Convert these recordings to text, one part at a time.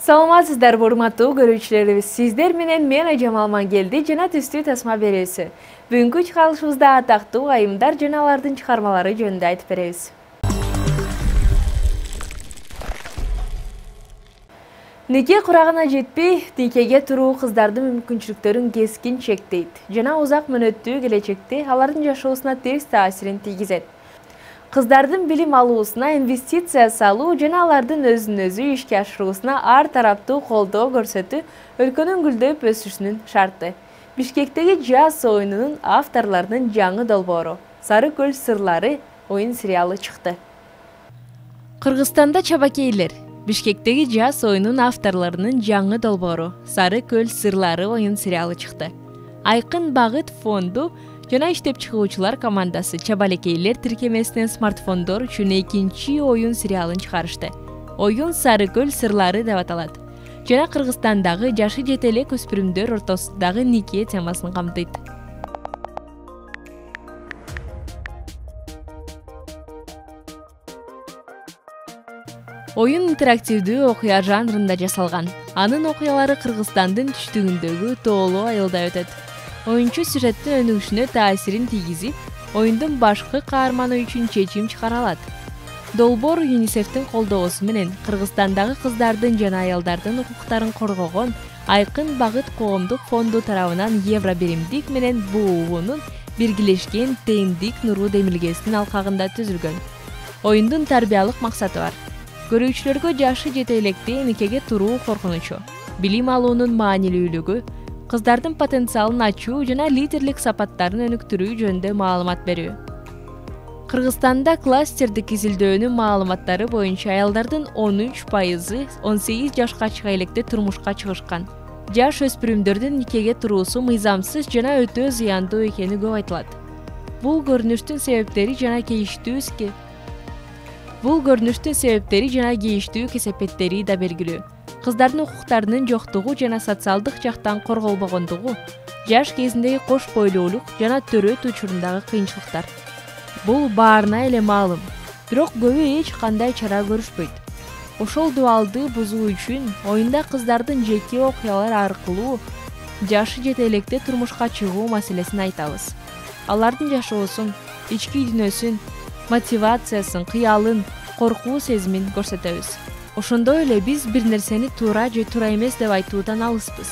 Саламатсыздар, урматтуу көрүүчүлөрүбүз. Сиздер менен мен Ажамал Мангелди жана түстүү тасма берүүсү. Бүгүнкү чыгарылышыбызда атактуу айымдар жана алардын чыгармалары жөнүндө айтып беребиз. Неке курагына жетпей, никеге туруу кыздардын мүмкүнчүлүктөрүн кескин чектейт жана узак мөөнөттүү келечекте алардын жашоосуна терс таасирин тийгизет. Кыздардын билим алуусуна инвестиция салуу жана алардын өзүн-өзү ишке ашыруусуна ар тараптуу колдоо көрсөтүү өлкөнүн гүлдөп өсүшүнүн шарты. Бишкектеги жаз оюнунун авторлорунун жаңы долбоору «Сары көл сырлары» оюн сериалы чыкты. Кыргызстанда чабакейлер. Бишкектеги жаз оюнунун авторлорунун жаңы долбоору «Сары көл сырлары» оюн сериалы чыкты. Айкын Багыт фонду жана иштеп чыгуучулар командасы чабалекейлер тиркемесинен смартфондор үчүн экинчи оюн сериалын чыгарышты. Оюн «Сары көл сырлары» деп аталат жана Кыргызстандагы жашы жете элек өспүрүмдөр ортосундагы нике темасын камтыйт. Оюн интерактивдүү окуя жанрында жасалган. Анын окуялары Кыргызстандын түштүгүндөгү тоолуу айылда өтөт. Оюнчу сюжеттин өнүгүшүнө таасирин тийгизип, оюндун башкы каарманы үчүн чечим чыгара алат. Долбоор ЮНИСЕФтин колдоосу менен Кыргызстандагы кыздардын жана аялдардын укуктарын коргогон Айкын Багыт коомдук фонду тарабынан евро биримдик менен БУУнун биргелешкен теңдик нуру демилгесинин алкагында түзүлгөн. Оюндун тарбиялык максаты бар. Көрүүчүлөргө жашы жете электе никеге туруу коркунучу, билим алуунун маанилүүлүгү, кыздардын потенциалын ачуу жана лидерлик сапаттарын өнүктүрүү жөнүндө маалымат берүү. Кыргызстанда кластердик изилдөөнүн маалыматтары боюнча аялдардын 13% 18 жашка чыга электе турмушка чыгышкан. Жаш өспүрүмдөрдүн никеге туруусу мыйзамсыз жана өтө зыяндуу экени көп айтылат. Бул көрүнүштүн себептери жана кейиштүү кесепеттери да белгилүү. Кыздардын укуктарынын жоктугу жана социалдык жактан корголбогондугу, жаш кезиндеги кош бойлуулук жана төрөт учурундагы кыйынчылыктар. Бул баарына эле маалым, бирок көбү эч кандай чара көрүшпөйт. Ошол дуалды бузуу үчүн оюнда кыздардын жеке окуялар аркылуу жашы жете электе турмушка чыгуу маселесин айтабыз. Алардын жашоосун, ички дүйнөсүн, мотивациясын, кыялын, коркуу сезимин көрсөтөбүз. Ошондой эле биз бир нерсени туура же туура эмес деп айтуудан алыспыз.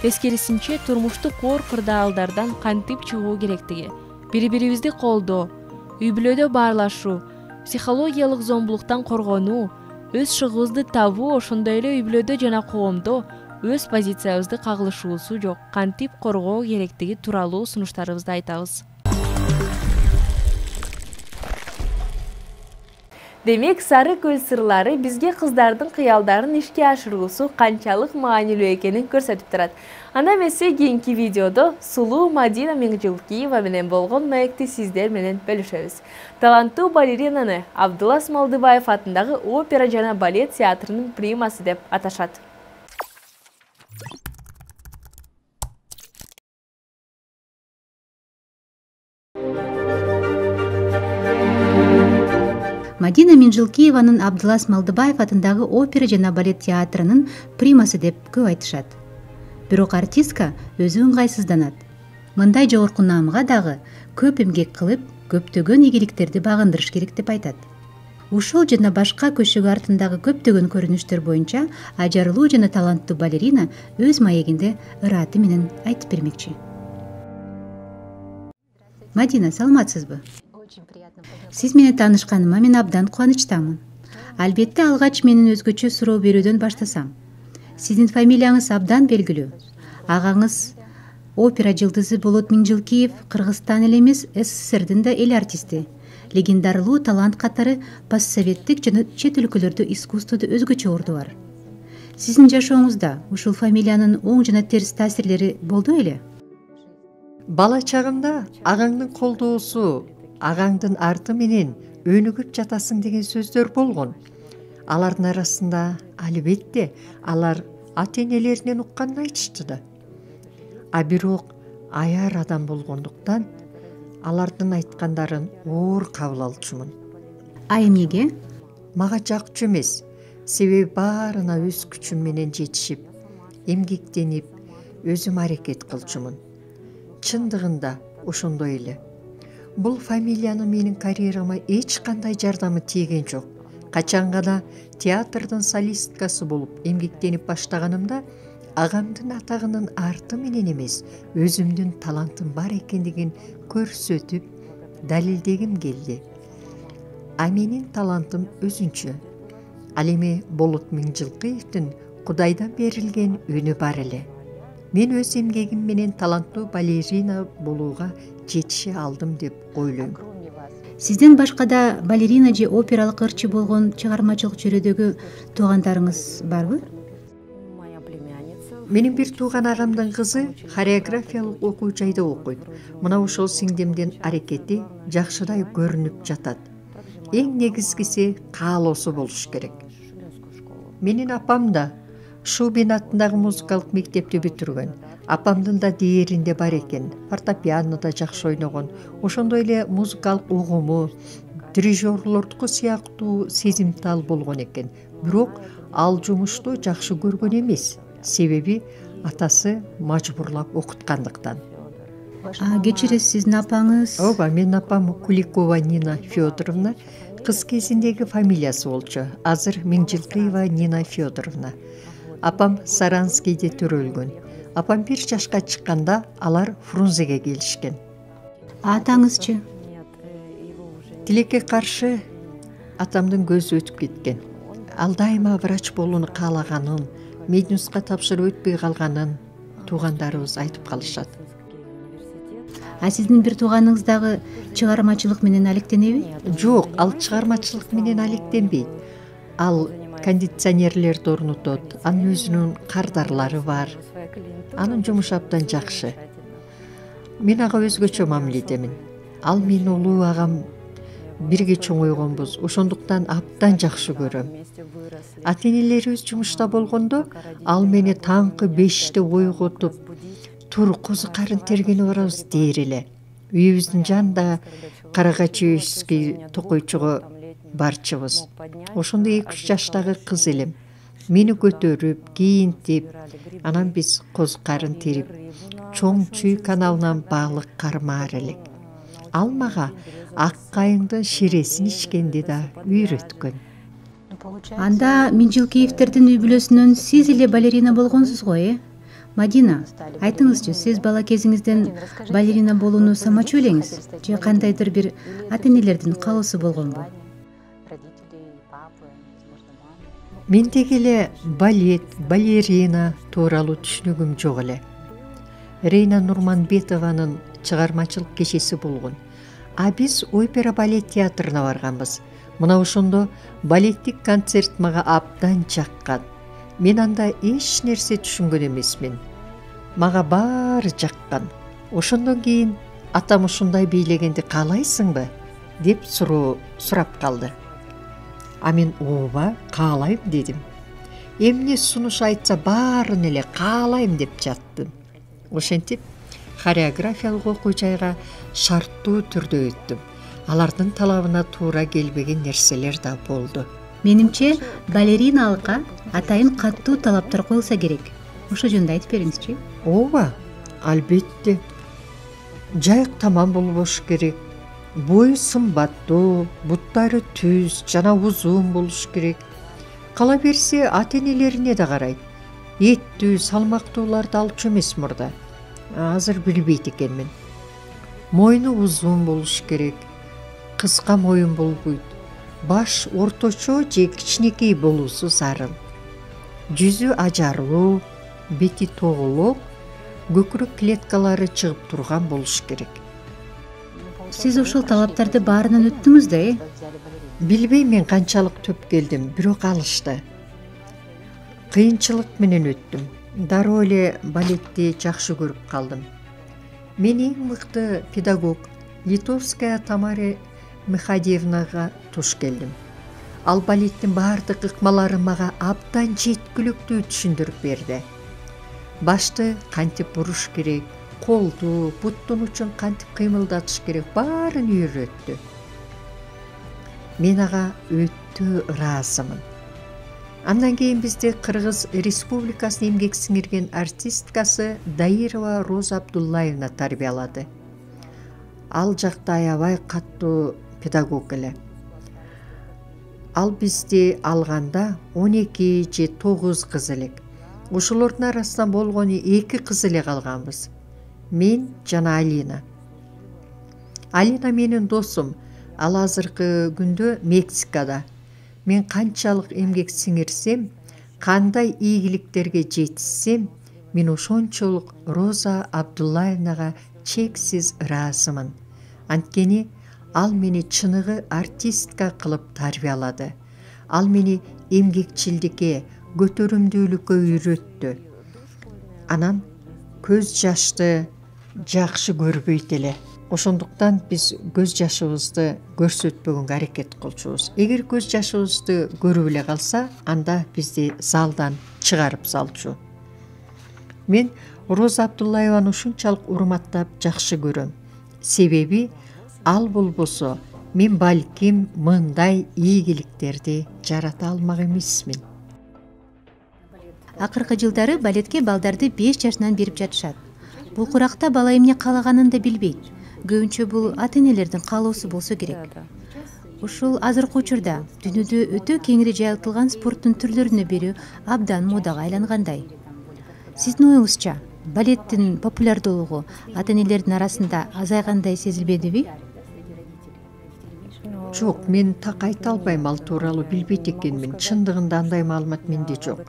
Тескерисинче турмуштук оор кырдаалдардан кантип чыгуу керектиги, бири-бирибизди колдоо, үй-бүлөдө баарлашуу, психологиялык зомбулуктан коргонуу, өз шыгыбызды табуу, ошондой эле үй-бүлөдө жана коомдо өз позициябызды кагылышуусу жок, кантип коргоо керектиги тууралуу сунуштарыбызды айтабыз. Демек, «Сары көл сырлары» бизге кыздардын кыялдарын ишке ашыруусу канчалык маанилүү экенин көрсөтүп турат. Анда эмесе кийинки видеодо сулуу Мадина Миңжилкиева менен болгон маекти сиздер менен бөлүшөбүз. Таланттуу балеринаны Абдулас Малдыбаев атындагы опера жана балет театрынын примасы деп аташат. Мадина Миңжилкиеванын Абдулас Малдыбаев атындагы опера жана балет театрынын примасы деп көп айтышат. Бирок артистка өзү ыңгайсызданат. Мындай жогорку наамга дагы көп эмгек кылып, көптөгөн ийгиликтерди багындырыш керек деп айтат. Ушул жана башка көшөгү артындагы көптөгөн көрүнүштөр боюнча ажарлуу жана таланттуу балерина өз маегинде ыраты менен айтып бермекчи. Мадина, саламатсызбы? Сиз менен таанышканыма мен абдан кубанычтамын. Албетте алгач менин өзгөчө суроо берүүдөн баштасам. Сиздин фамилияңыз абдан белгилүү. Агаңыз опера жылдызы Болот Миңжилкиев Кыргызстан эле эмес, СССРдин да эл артисти. Легендарлуу талант катары постсоветтик жана чет өлкөлөрдө искусстводо өзгөчө орду бар. Сиздин жашооңузда ушул фамилиянын оң жана терс таасирлери болду беле? Бала чагымда агаңдын колдоосу, агаңдын арты менен өнүгүп жатасың деген сөздөр болгон. Алардын арасында албетте алар ата-энелеринен укканын айтышты да. Бирок аяр адам болгондуктан алардын айткандарын оор кабыл алчумун. Эмнеге? Мага жакчу эмес. себеби баарына өз күчүм менен жетишип, эмгектенип, өзүм аракет кылчумун. Чындыгында ошондой эле. Бул фамилиянын менин карьерама эч кандай жардамы тийген жок. Качан гана театрдын солисткасы болуп эмгектенип баштаганымда агамдын атагынын арты менен эмес, өзүмдүн талантым бар экендигин көрсөтүп, далилдегим келди. А менин талантым өзүнчө. Ал эми Болот Миңжилкыевдин Кудайдан берилген үнү бар эле. Мен өз эмгегим менен таланттуу балерина болууга жетише алдым деп ойлойм. Сиздин башкада балерина же опералык ырчы болгон чыгармачылык чөйрөдөгү туугандарыңыз барбы? Менин бир тууган агамдын кызы хореографиялык окуу жайда окуйт. Мына ошол сиңдимдин аракети жакшыдай көрүнүп жатат. Эң негизгиси каалоосу болуш керек. Менин апам да Шубин атындагы музыкалык мектепти бүтүргөн. Апамдын да дээринде бар экен. Фортепианода жакшы ойногон. Ошондой эле музыкалык угуму, дирижерлордуку сыяктуу сезимтал болгон экен. Бирок ал жумушту жакшы көргөн эмес. Себеби атасы мажбурлап окуткандыктан. Кечиресиз, сиздин апаңыз? Ооба, менин апам Куликова Нина Федоровна, кыз кезиндеги фамилиясы болчу. Азыр Миңжилкыева Нина Федоровна. Апам Саранскийде төрөлгөн. Апам 1 жашка чыкканда алар Фрунзеге келишкен. Атаңызчы? Тилекке каршы атамдын көзү өтүп кеткен. Ал дайыма врач болууну каалаганын, меднуска тапшырып өтпөй калганын туугандарыбыз айтып калышат. А сиздин бир тууганыңыз дагы чыгармачылык менен алектенеби? Жок, ал чыгармачылык менен алектенбейт. Ал кондиционерлерди орнотот, анын өзүнүн кардарлары бар. Анын жумушу абдан жакшы. Мен ага өзгөчө мамиле этемин. Ал менин улуу агам бирге чоңойгонбуз, ошондуктан абдан жакшы көрөм. Ата-энелерибиз жумушта болгондо ал мени таңкы 5-те ойготуп, тур козу карын тергени барабыз дээр эле. Үйүбүздүн жанында Карагачевский токойчуга барчыбыз. Ошондо 2-3 жаштагы кыз элем. Мени көтөрүп, кийинтип, анан биз козу карын терип, чоң Чүй каналынан балык кармаар элек. Ал мага ак кайыңдын ширесин ичкенди да үйрөткөн. Анда Миңжилкеевдердин үй бүлөсүнөн сиз эле балерина болгонсуз го, Мадина, айтыңызчы, сиз бала кезиңизден балерина болууну самачу элеңиз же кандайдыр бир ата-энелердин каалоосу болгонбу? Мендеги эле балет, балерина тууралуу түшүнүгүм жок эле. Рейна Нурманбетованын чыгармачылык кечеси болгон. А биз опера балет театрына барганбыз. Мына ошондо балеттик концерт мага абдан жаккан. Мен анда эч нерсе түшүнгөн эмесмин. Мага баары жаккан. Ошондон кийин атам ушундай бийлегенди каалайсыңбы деп сурап калды. А мен ооба, каалайм дедим. Эмне сунуш айтса баарын эле каалайм деп жаттым. Ошентип хореографиялык окуу жайга шарттуу түрдө өттүм. Алардын талабына туура келбеген нерселер да болду. Менимче, балериналыкка атайын каттуу талаптар коюлса керек. Ошо жөнүндө айтып бериңизчи. Ооба, албетте. Жайык таман болбош керек. Бою сымбаттуу, буттары түз жана узун болуш керек. Кала берсе ата-энелерине да карайт. Эттүү, салмактууларды алчу эмес мурда. Азыр билбейт экенмин. Мойну узун болуш керек. Кыска моюн болбойт. Баш орточо же кичинекей болуусу зарыл. Жүзү ажарлуу, бети тоголок, көкүрөк клеткалары чыгып турган болуш керек. Сиз ошол талаптарды баарынан өттүңүз да, Билбейм мен канчалык төп келдим, бирок алышты. Кыйынчылык менен өттүм. Дароо эле балетти жакшы көрүп калдым. Мен эң мыкты педагог Литовская Тамара Михадеевнага туш келдим. Ал балеттин баардык ыкмаларын мага абдан жеткиликтүү түшүндүрүп берди. Башты кантип буруш керек, колду, буттун учун кантип кыймылдатыш керек, баарын үйрөттү. Мен ага өтө ыраазымын. Андан кийин бизди Кыргыз Республикасынын эмгек сиңирген артисткасы Даирова Роза Абдуллаевна тарбиялады. Ал жакта аябай каттуу педагог эле. Ал бизди алганда 12 же 9 кыз элек. Ошолордун арасынан болгону 2 кыз эле калганбыз. Мен жана Алина. Алина менин досум. Ал азыркы күндө Мексикада. Мен канчалык эмгек сиңирсем, кандай ийгиликтерге жетишсем, мен ошончолук Роза Абдуллаевнага чексиз ыраазымын. Анткени ал мени чыныгы артистка кылып тарбиялады. Ал мени эмгекчилдикке, көтөрүмдүүлүккө үйрөттү. Анан көз жашты жакшы көрбөйт эле. Ошондуктан биз көз жашыбызды көрсөтпөгөнгө аракет кылчубуз. Эгер көз жашыбызды көрүп эле калса, анда бизди залдан чыгарып салчу. Мен Роза Абдуллаеваны ушунчалык урматтап жакшы көрөм. Себеби ал болбосо мен балким мындай ийгиликтерди жарата алмак эмесмин. Акыркы жылдары балетке балдарды 5 жашынан берип жатышат. Бул куракта бала эмне каалаганын да билбейт. Көбүнчө бул ата-энелердин каалоосу болсо керек. Ушул азыркы учурда дүйнөдө өтө кеңири жайылтылган спорттун түрлөрүнө берүү абдан модага айлангандай. Сиздин оюңузча, балеттин популярдуулугу ата-энелердин арасында азайгандай сезилбедиби? Жок, мен так айта албайм, ал тууралуу билбейт экенмин. Чындыгында андай маалымат менде жок.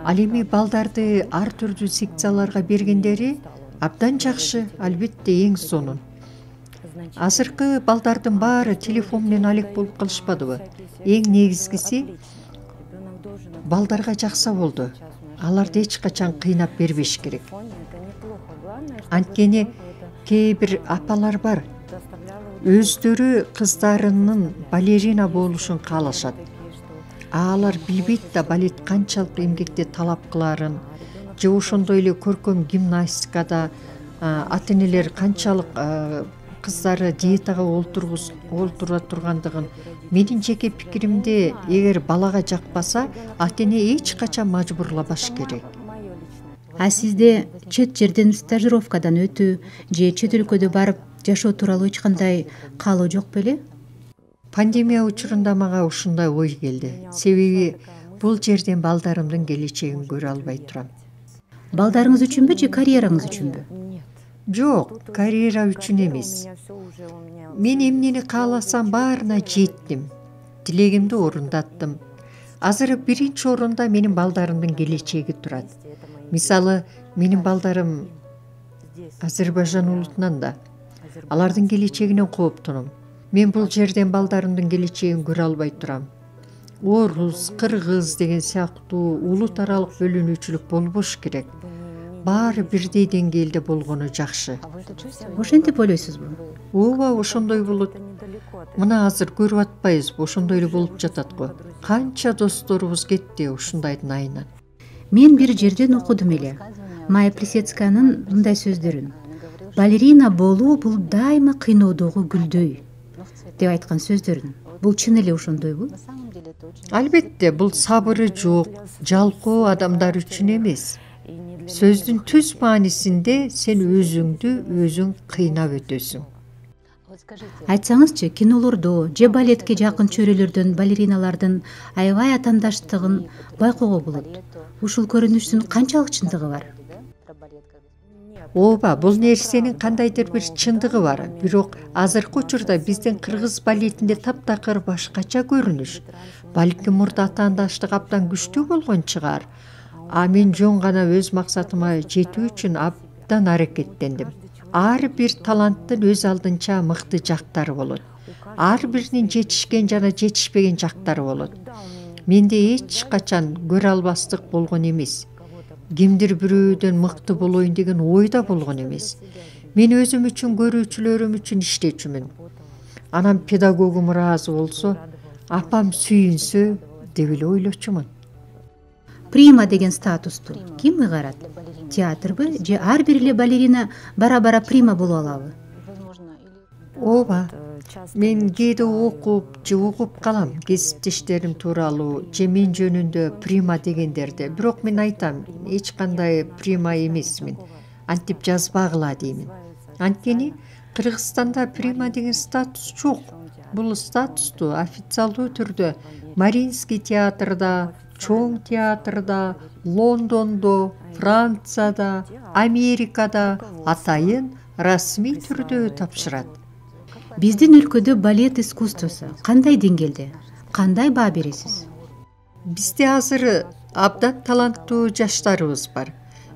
Ал эми балдарды ар түрдүү секцияларга бергендери абдан жакшы, албетте эң сонун. Азыркы балдардын баары телефон менен алек болуп калышпадыбы? Эң негизгиси балдарга жакса болду. Аларды эч качан кыйнап бербеш керек. Анткени кээ бир апалар бар, өздөрү кыздарынын балерина болушун каалашат. Алар билбейт да балет канчалык эмгекти талап кыларын, же ошондой эле көркөм гимнастикада ата-энелер канчалык кыздары диетага олтура тургандыгын. Менин жеке пикиримде, эгер балага жакпаса, ата-эне эч качан мажбурлабаш керек. А сизде чет жерден стажировкадан өтүү же чет өлкөдө барып жашоо тууралуу эч кандай каалоо жок беле? Пандемия учурунда мага ушундай ой келди. Себеби бул жерден балдарымдын келечегин көрө албай турам. Балдарыңыз үчүнбү же карьераңыз үчүнбү? Жок, карьера үчүн эмес. Мен эмнени кааласам баарына жеттим. Тилегимди орундаттым. Азыр биринчи орунда менин балдарымдын келечеги турат. Мисалы, менин балдарым Азербайжан улутунан да. Алардын келечегинен кооптунум. Мен бул жерден балдарымдын келечегин көрө албай турам. Орус, кыргыз деген сыяктуу улут аралык бөлүнүүчүлүк болбош керек. Баары бирдей деңгээлде болгону жакшы. Ошентип ойлойсузбу? Ооба, ошондой болот. Мына азыр көрүп атпайбызбы, ошондой эле болуп жатат го. Канча досторубуз кетти ушундайдын айынан. Мен бир жерден окудум эле. Майя Плисецканын мындай сөздөрүн. Балерина болуу бул дайыма кыйноодогу гүлдөй деп айткан сөздөрүн. Бул чын эле ошондойбу? Албетте, бул сабыры жок, жалкоо адамдар үчүн эмес. Сөздүн түз маанисинде сен өзүңдү өзүң кыйнап өтөсүң. Айтсаңызчы, кинолордо же балетке жакын чөрөлөрдөн балериналардын аябай атандаштыгын байкоого болот. Ушул көрүнүштүн канчалык чындыгы бар? Ооба, бул нерсенин кандайдыр бир чындыгы бар. Бирок азыркы учурда биздин кыргыз балетинде таптакыр башкача көрүнүш. Балким мурда атаандаштык абдан күчтүү болгон чыгар. А мен жөн гана өз максатыма жетүү үчүн абдан аракеттендим. Ар бир таланттын өз алдынча мыкты жактары болот. Ар биринин жетишкен жана жетишпеген жактары болот. Менде эч качан көрө албастык болгон эмес. Кимдир бирөөдөн мыкты болоюн деген ойда болгон эмес. Мен өзүм үчүн, көрүүчүлөрүм үчүн иштечүмүн. Анан педагогум ыраазы болсо, апам сүйүнсө деп эле ойлочумун. Прима деген статусту ким ыйгарат? Театрбы же ар бир эле балерина бара-бара прима боло алабы? Ооба, Мен кээде окуп же угуп калам кесиптештерим тууралуу же мен жөнүндө прима дегендерди. Бирок мен айтам, эч кандай прима эмесмин. Антип жазбагыла деймин. Анткени Кыргызстанда прима деген статус жок. Бул статусту официалдуу түрдө Мариинский театрда, Чоң театрда, Лондондо, Францияда, Америкада атайын расмий түрдө тапшырат. Биздин өлкөдө балет искусствосу кандай деңгээлде? Кандай баа бересиз? Бизде азыр абдан таланттуу жаштарыбыз бар.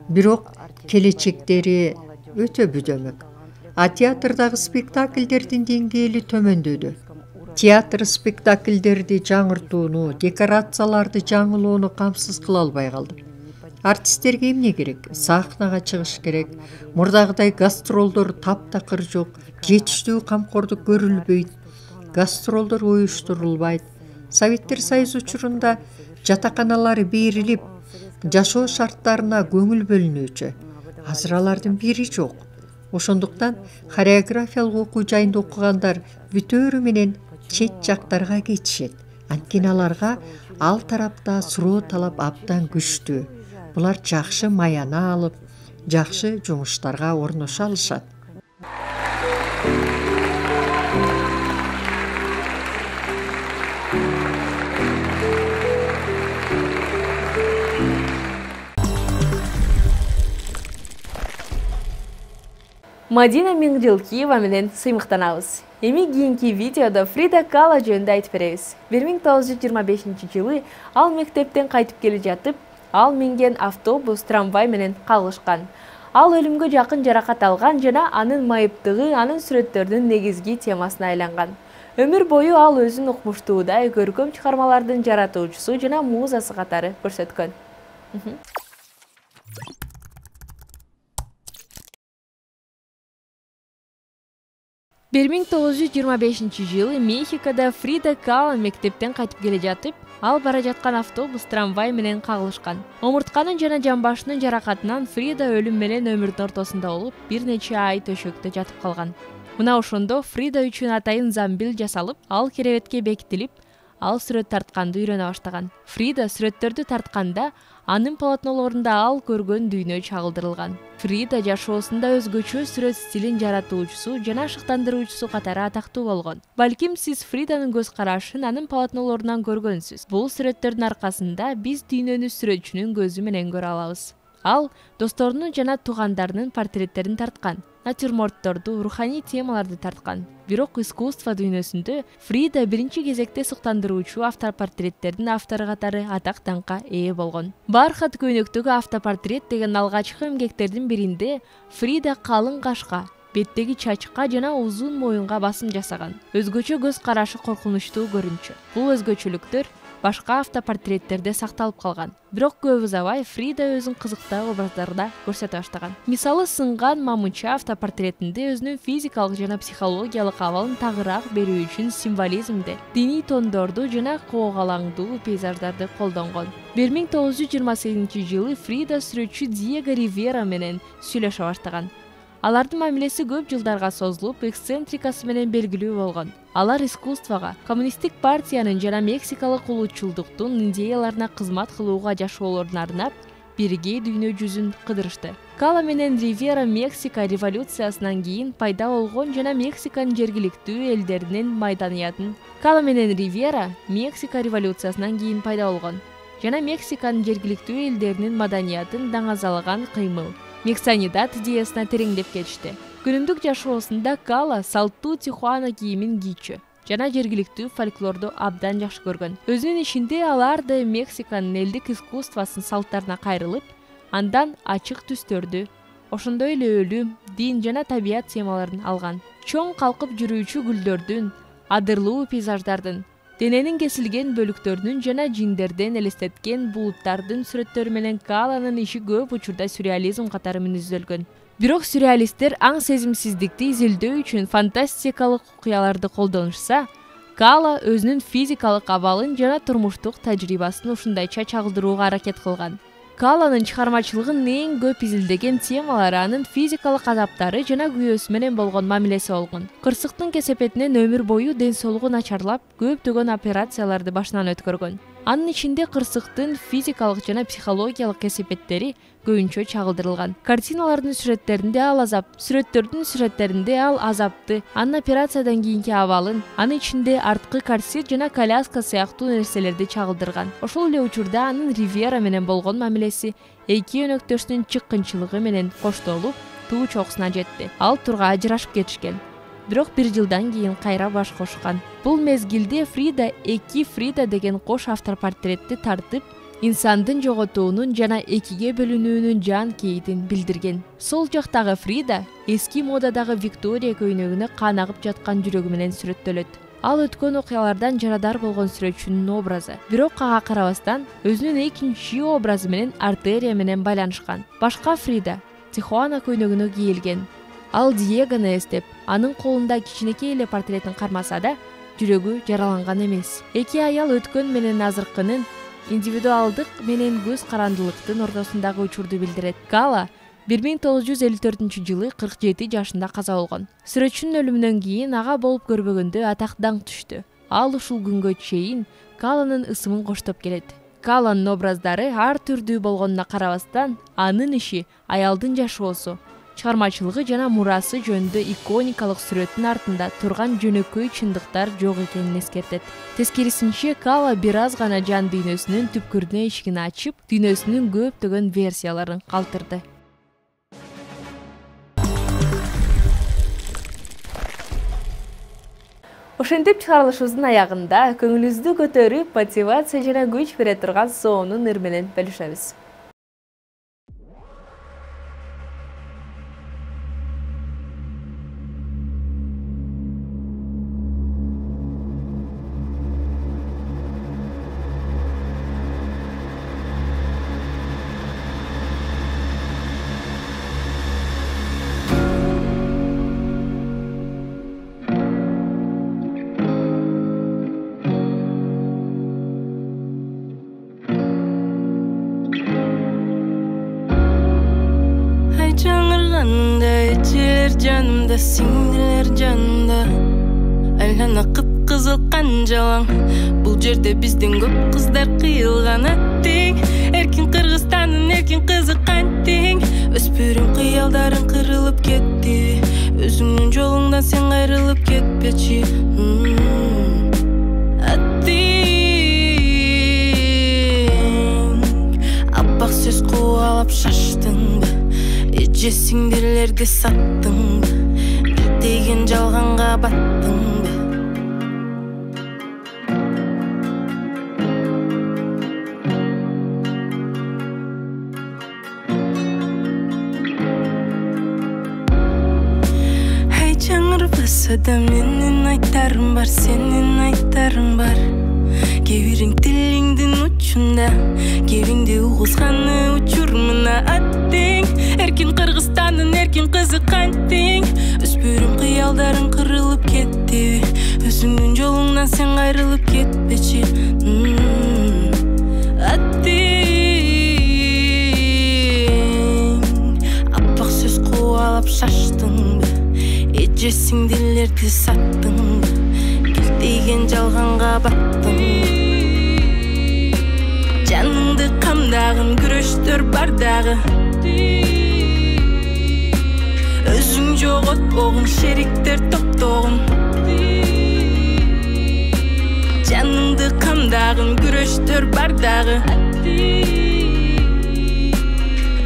Бирок келечектери өтө бүдөмөк. А театрдагы спектакльдердин деңгээли төмөндөдү. Театр спектакльдерди жаңыртууну, декорацияларды жаңылоону камсыз кыла албай калды. Артисттерге эмне керек? Сахнага чыгыш керек. Мурдагыдай гастролдор таптакыр жок, жетиштүү камкордук көрүлбөйт. Гастролдор уюштурулбайт. Советтер Союзу учурунда жатаканалар берилип, жашоо шарттарына көңүл бөлүнүүчү. Азыр алардын бири жок. Ошондуктан хореографиялык окуу жайында окугандар бүтөөрү менен чет жактарга кетишет. Анткени аларга ал тарапта суроо талап абдан күчтүү. Булар жакшы маяна алып, жакшы жумуштарга орношо алышат. Мадина Миңдилкиева менен сыймыктанабыз. Эми кийинки видеодо Фрида Кало жөнүндө айтып беребиз. 1925-жылы ал мектептен кайтып келе жатып, ал минген автобус, трамвай менен кагылышкан. Ал өлүмгө жакын жаракат алган жана анын майыптыгы анын сүрөттөрүнүн негизги темасына айланган. Өмүр бою ал өзүн укмуштуудай көркөм чыгармалардын жаратуучусу жана музасы катары көрсөткөн. 1925-жылы Мехикода Фрида Кало мектептен кайтып келе жатып, ал бара жаткан автобус трамвай менен кагылышкан. Омуртканын жана жамбашынын жаракатынан Фрида өлүм менен өмүрдүн ортосунда болуп, бир нече ай төшөктө жатып калган. Мына ошондо Фрида үчүн атайын замбил жасалып, ал керебетке бекитилип, ал сүрөт тартканды үйрөнө баштаган. Фрида сүрөттөрдү тартканда анын полотнолорунда ал көргөн дүйнө чагылдырылган. Фрида жашоосунда өзгөчө сүрөт стилин жаратуучусу жана шыктандыруучусу катары атактуу болгон. Балким сиз Фриданын көз карашын анын полотнолорунан көргөнсүз. Бул сүрөттөрдүн аркасында биз дүйнөнү сүрөтчүнүн көзү менен көрө алабыз. Ал досторунун жана туугандарынын портреттерин тарткан, натюрмортторду, руханий темаларды тарткан. Бирок искусство дүйнөсүндө Фрида биринчи кезекте суктандыруучу автопортреттердин автору катары атак даңкка ээ болгон. Бархат көйнөктөгү автопортрет деген алгачкы эмгектердин биринде Фрида калың кашка, беттеги чачка жана узун моюнга басым жасаган. Өзгөчө көз карашы коркунучтуу көрүнчү. Бул өзгөчөлүктөр башка автопортреттерде сакталып калган. Бирок көп узабай Фрида өзүн кызыктуу образдарда көрсөтө баштаган. Мисалы, сынган мамыча автопортретинде өзүнүн физикалык жана психологиялык абалын тагыраак берүү үчүн символизмди, диний тондорду жана коогалаңдуу пейзаждарды колдонгон. 1928-жылы Фрида сүрөтчү Диего Ривера менен сүйлөшө баштаган. Алардын мамилеси көп жылдарга созулуп, эксцентрикасы менен белгилүү болгон. Алар искусствого, коммунисттик партиянын жана мексикалык улутчулдуктун идеяларына кызмат кылууга жашоолорун арнап, бирге дүйнө жүзүн кыдырышты. Кало менен Ривера Мексика революциясынан кийин пайда болгон жана Мексиканын жергиликтүү элдеринин маданиятын. Кало менен Ривера Мексика революциясынан кийин пайда болгон жана Мексиканын жергиликтүү элдеринин маданиятын даңазалаган кыймыл, мексанидат идеясына тереңдеп кетишти. Күнүмдүк жашоосунда Кало салттуу Тихуана кийимин кийчү жана жергиликтүү фольклорду абдан жакшы көргөн. Өзүнүн ишинде алар да Мексиканын элдик искусствосунун салттарына кайрылып, андан ачык түстөрдү, ошондой эле өлүм, дин жана табият темаларын алган. Чоң калкып жүрүүчү гүлдөрдүн, адырлуу пейзаждардын, дененин кесилген бөлүктөрүнүн жана жиндерден элестеткен булуттардын сүрөттөрү менен Калонун иши көп учурда сюрреализм катары мүнөздөлгөн. Бирок сюрреалисттер аң сезимсиздикти изилдөө үчүн фантастикалык окуяларды колдонушса, Кало өзүнүн физикалык абалын жана турмуштук тажрыйбасын ушундайча чагылдырууга аракет кылган. Каланын чыгармачылыгын эң көп изилдеген темалары анын физикалык азаптары жана күйөөсү менен болгон мамилеси болгон. Кырсыктын кесепетинен өмүр бою ден соолугу начарлап, көптөгөн операцияларды башынан өткөргөн. Анын ичинде кырсыктын физикалык жана психологиялык кесепеттери көбүнчө чагылдырылган. Картиналардын сүрөттөрүндө ал азапты, анын операциядан кийинки абалын, анын ичинде арткы корсет жана коляска сыяктуу нерселерди чагылдырган. Ошол эле учурда анын Ривьера менен болгон мамилеси эки өнөктөштүн чыккынчылыгы менен коштолуп, туу чокусуна жетти. Ал турга ажырашып кетишкен. Бирок 1 жылдан кийин кайра баш кошкан. Бул мезгилде Фрида эки Фрида деген кош автопортретти тартып, инсандын жоготуунун жана экиге бөлүнүүнүн жан кейдин билдирген. Сол жактагы Фрида эски модадагы Виктория көйнөгүнө кан агып жаткан жүрөгү менен сүрөттөлөт. Ал өткөн окуялардан жарадар болгон сүрөтчүнүн образы. Бирок ага карабастан өзүнүн экинчи образы менен артерия менен байланышкан. Башка Фрида Тихуана көйнөгүнө кийилген. Ал Диегону эстеп, анын колунда кичинекей эле портретин кармаса да, жүрөгү жараланган эмес. Эки аял өткөн менен азыркынын, индивидуалдык менен көз карандылыктын ортосундагы учурду билдирет. Кала 1954-жылы 47 жашында каза болгон. Сүрөтчүнүн өлүмүнөн кийин ага болуп көрбөгөндө атак даңк түштү. Ал ушул күнгө чейин Каланын ысымын коштоп келет. Каланын образдары ар түрдүү болгонуна карабастан, анын иши аялдын жашоосу, чыгармачылыгы жана мурасы жөнүндө иконикалык сүрөттүн артында турган жөнөкөй чындыктар жок экенин эскертет. Тескерисинче, Кала бир аз гана жан дүйнөсүнүн түпкүрүнө эшигин ачып, дүйнөсүнүн көптөгөн версияларын калтырды. Ошентип чыгарылышыбыздын аягында көңүлүбүздү көтөрүп, мотивация жана күч бере турган сонун ыр менен бөлүшөбүз. Жанымда сиңдилер жанымда айлана кып-кызыл канжалаң. Бул жерде бизден көп кыздар кыйылган аттең. Эркин Кыргызстандын эркин кызы кантең. Өспүрүм кыялдарың кырылып кетти. Өзүңдүн жолуңдан сен кайрылып кетпечи. Аттең аппак сөз кубалап шаштыңбы? Эже сиңдилерди саттыңбы? Деген жалганга баттыңбы? Ай жаңырбаса да менин айтарым бар, сенин айтарың бар. Кебириң тилиңдин учунда, кебиңди угузганы учурмуна аттең. Эркин Кыргызстандын эркин кызы кантең. Өспүрүм кыялдарың кырылып кетти. Өзүңдүн жолуңдан сен кайрылып кетпечи. Аттең аппак сөз кубалап шаштыңбы? Эже сиңдилерди саттыңбы? Деген жалганга баттыңбы? Жаныңды камдагын күрөштөр бар дагы. Өзүң жоготпогун шериктер топтогун. Жаныңды камдагын күрөштөр бар дагы.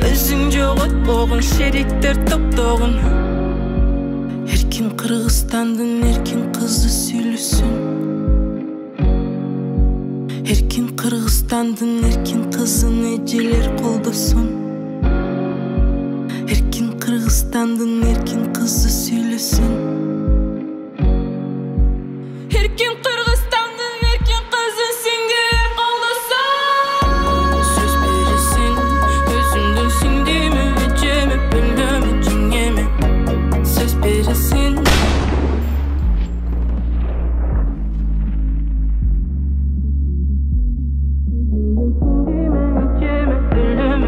Өзүң жоготпогун шериктер топтогун. Эркин Кыргызстандын эркин кызы сүйлөсүн. Эркин Кыргызстандын эркин кызын эжелер колдосун. Эркин Кыргызстандын эркин кызы сүйлөсүн. Эркин Кыргызстандын эркин кызы сиңдилер колдосун. Сөз бересин өзүңдүн сиңдими, эжеме, бөлөмө, жеңеме. Söz verirsin. Ölüm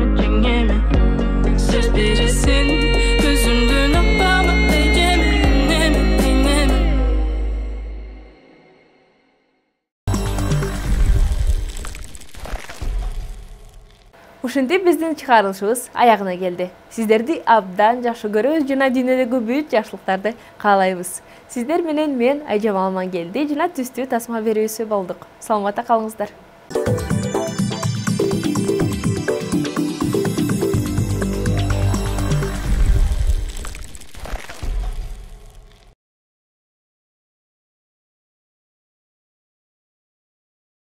Ушинтип биздин чыгарылышыбыз аягына келди. Сиздерди абдан жакшы көрөбүз жана дүйнөдөгү бүт жакшылыктарды каалайбыз. Сиздер менен мен Айжамал Амангелди жана түстүү тасма берүүсү болдук. Саламатта калыңыздар.